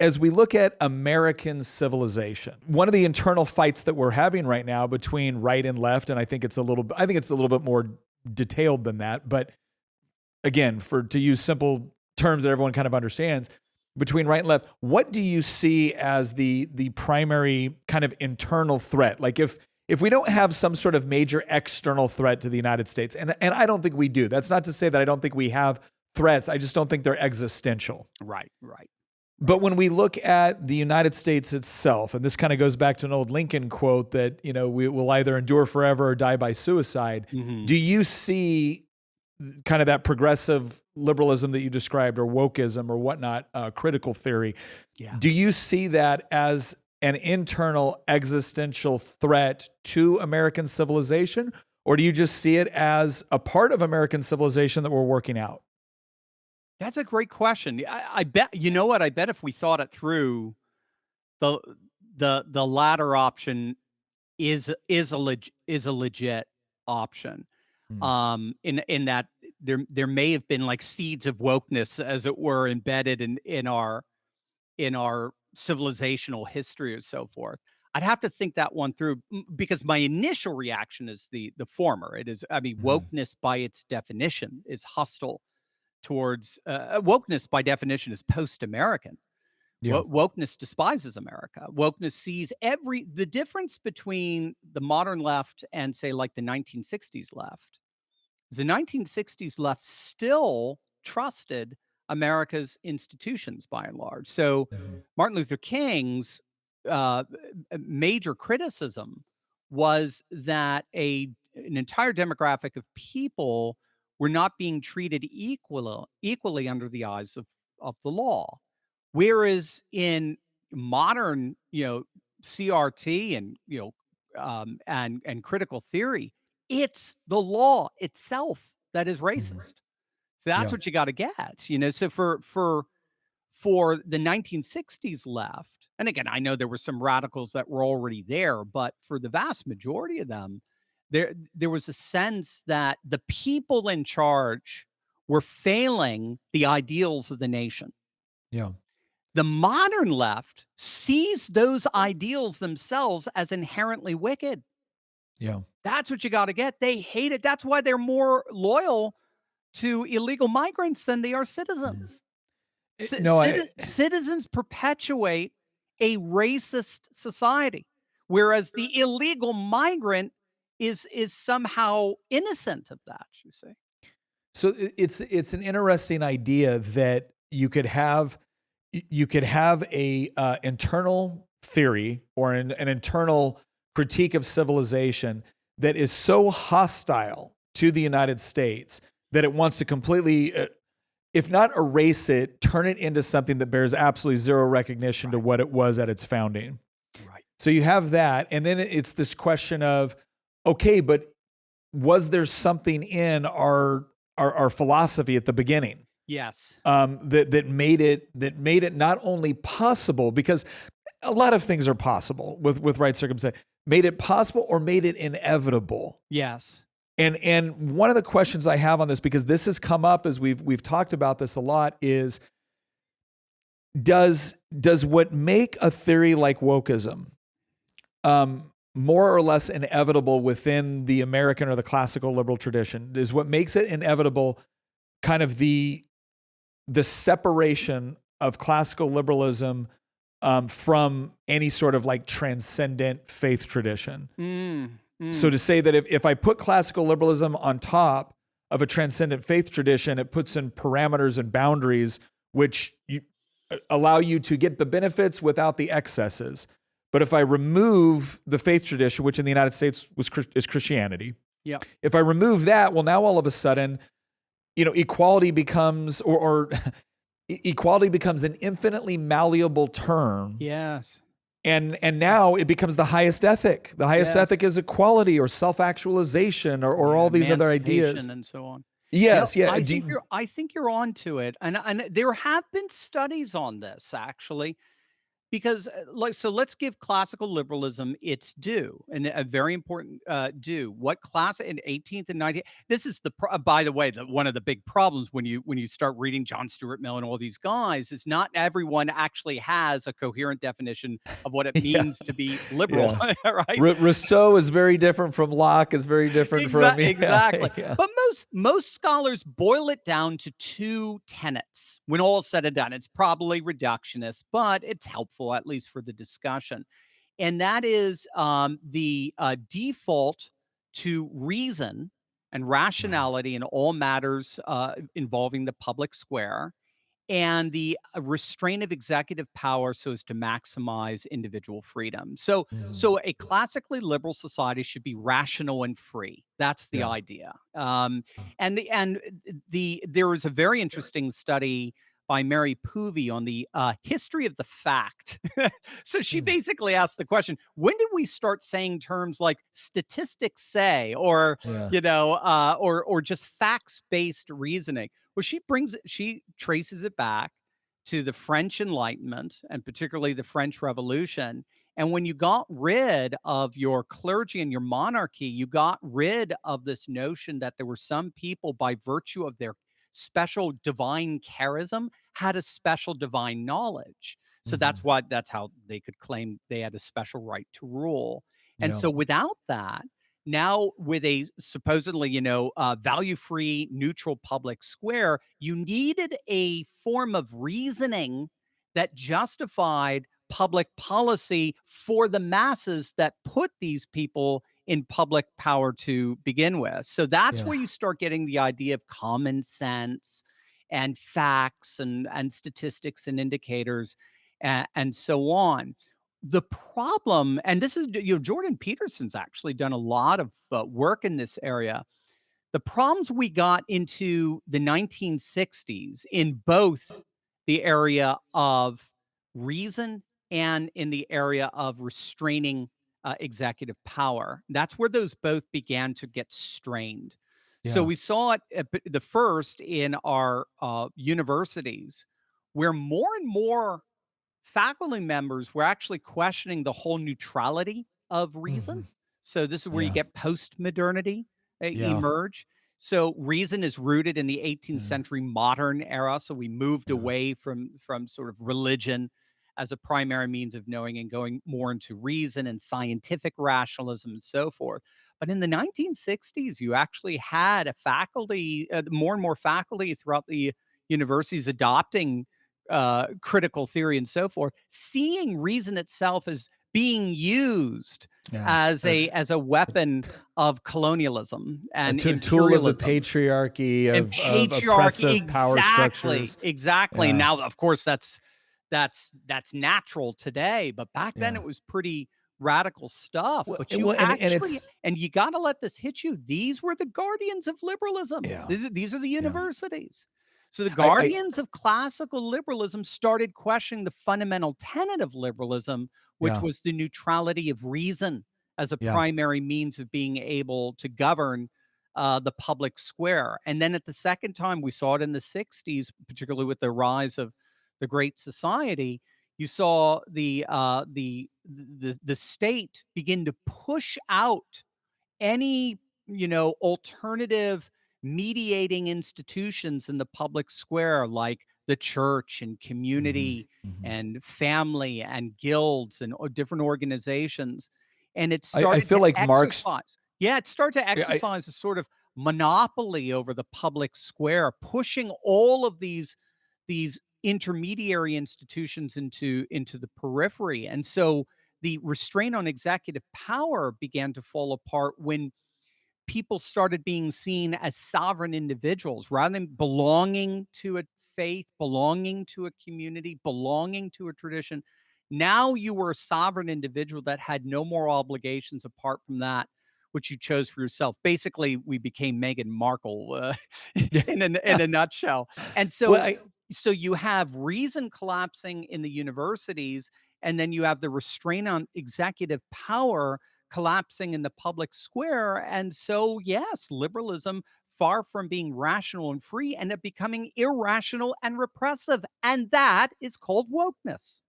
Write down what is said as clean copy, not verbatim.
as we look at American civilization, one of the internal fights that we're having right now between right and left, and I think it's a little bit more detailed than that, but again, to use simple terms that everyone kind of understands, between right and left, what do you see as the primary kind of internal threat? Like if we don't have some sort of major external threat to the United States, and I don't think we do. That's not to say that I don't think we have threats. I just don't think they're existential. Right. But when we look at the United States itself, and this kind of goes back to an old Lincoln quote that, we will either endure forever or die by suicide. Mm-hmm. Do you see kind of that progressive liberalism that you described, or wokeism or whatnot, critical theory? Yeah. Do you see that as an internal existential threat to American civilization? Or do you just see it as a part of American civilization that we're working out? That's a great question. I bet, you know what? I bet if we thought it through, the latter option is a legit option. In that there may have been like seeds of wokeness, as it were, embedded in our civilizational history or so forth. I'd have to think that one through, because my initial reaction is the former. It is, wokeness by its definition is hostile towards wokeness by definition is post-American. Yeah. Wokeness despises America. Wokeness sees the difference between the modern left and, say, like the 1960s left. The 1960s left still trusted America's institutions by and large. So Martin Luther King's major criticism was that an entire demographic of people were not being treated equally under the eyes of the law. Whereas in modern, CRT and, and critical theory, it's the law itself that is racist. So that's what you got to get, So for the 1960s left, and again, I know there were some radicals that were already there, but for the vast majority of them, there was a sense that the people in charge were failing the ideals of the nation. Yeah. The modern left sees those ideals themselves as inherently wicked. Yeah. That's what you got to get. They hate it. That's why they're more loyal to illegal migrants than they are citizens. Citizens perpetuate a racist society, whereas the illegal migrant is somehow innocent of that, you see. So it's an interesting idea that you could have a internal theory or an internal critique of civilization that is so hostile to the United States that it wants to completely, if not erase it, turn it into something that bears absolutely zero recognition to what it was at its founding. Right. So you have that, and then it's this question of, okay, but was there something in our philosophy at the beginning? Yes. That made it not only possible, because a lot of things are possible with right circumstance, made it possible or made it inevitable. Yes. And one of the questions I have on this, because this has come up as we've talked about this a lot, is does what make a theory like wokeism more or less inevitable within the American or the classical liberal tradition, is what makes it inevitable kind of the separation of classical liberalism from any sort of like transcendent faith tradition. So to say that if I put classical liberalism on top of a transcendent faith tradition, it puts in parameters and boundaries which allow you to get the benefits without the excesses. But if I remove the faith tradition, which in the United States is Christianity, yeah. If I remove that, well, now all of a sudden, equality becomes equality becomes an infinitely malleable term. Yes. And now it becomes the highest ethic. The highest ethic is equality or self-actualization or all these other ideas and so on. Yes, I think you're onto it, and there have been studies on this actually. Because, so let's give classical liberalism its due, and a very important due. What class in 18th and 19th? This is by the way, one of the big problems when you start reading John Stuart Mill and all these guys is not everyone actually has a coherent definition of what it Yeah. means to be liberal, Yeah. right? Rousseau is very different from Locke, is very different from, yeah, Exactly. yeah. But most scholars boil it down to two tenets. When all said and done, it's probably reductionist, but it's helpful at least for the discussion. And that is the default to reason and Mm, rationality in all matters involving the public square, and the restraint of executive power so as to maximize individual freedom. So mhm. so a classically liberal society should be rational and free. That's the Yeah. idea. And there was a very interesting study by Mary Poovey on the history of the fact. So she Mm. basically asked the question: when did we start saying terms like statistics say, or Yeah. or just facts based reasoning? Well, she traces it back to the French Enlightenment and particularly the French Revolution. And when you got rid of your clergy and your monarchy, you got rid of this notion that there were some people, by virtue of their special divine charism, had a special divine knowledge. So Mhm. that's how they could claim they had a special right to rule. And Yeah. so without that, now with a supposedly, value-free, neutral public square, you needed a form of reasoning that justified public policy for the masses that put these people in public power to begin with. So that's Yeah. where you start getting the idea of common sense and facts and statistics and indicators and so on. The problem, and this is, Jordan Peterson's actually done a lot of work in this area. The problems we got into the 1960s in both the area of reason and in the area of restraining executive power. That's where those both began to get strained. So Yeah. we saw it the first in our universities, where more and more faculty members were actually questioning the whole neutrality of reason. Mhm. So this is where you Yeah. get post-modernity Yeah. emerge. So reason is rooted in the 18th Yeah. century modern era. So we moved Yeah. away from sort of religion as a primary means of knowing and going more into reason and scientific rationalism and so forth. But in the 1960s, you actually had a faculty, more and more faculty throughout the universities adopting critical theory and so forth, seeing reason itself as being used Yeah. as a weapon of colonialism A and tool of the imperialism patriarchy and of patriarchy. oppressive power Exactly, structures. exactly. Yeah. Now, of course, that's natural today, but back then Yeah. it was pretty radical stuff. Well, But and you well, and actually, it's and you got to let this hit you. These were the guardians of liberalism. yeah. These are the Yeah. universities. So the I guardians of classical liberalism started questioning the fundamental tenet of liberalism, which yeah. was the neutrality of reason as a Yeah. primary means of being able to govern the public square. And then at the second time, we saw it in the 60s, particularly with the rise of the Great Society. You saw the state begin to push out any alternative mediating institutions in the public square, like the church and Mhm. community Mhm. and family and guilds and different organizations. And it I started feel to like Marx exercise, yeah, it started to yeah, exercise a sort of monopoly over the public square, pushing all of these intermediary institutions into the periphery. And so the restraint on executive power began to fall apart when people started being seen as sovereign individuals rather than belonging to a faith, belonging to a community, belonging to a tradition. Now you were a sovereign individual that had no more obligations apart from that which you chose for yourself. Basically, we became Meghan Markle in a nutshell. And well, so you have reason collapsing in the universities, and then you have the restraint on executive power collapsing in the public square. And so, yes, liberalism, far from being rational and free, ended up becoming irrational and repressive. And that is called wokeness.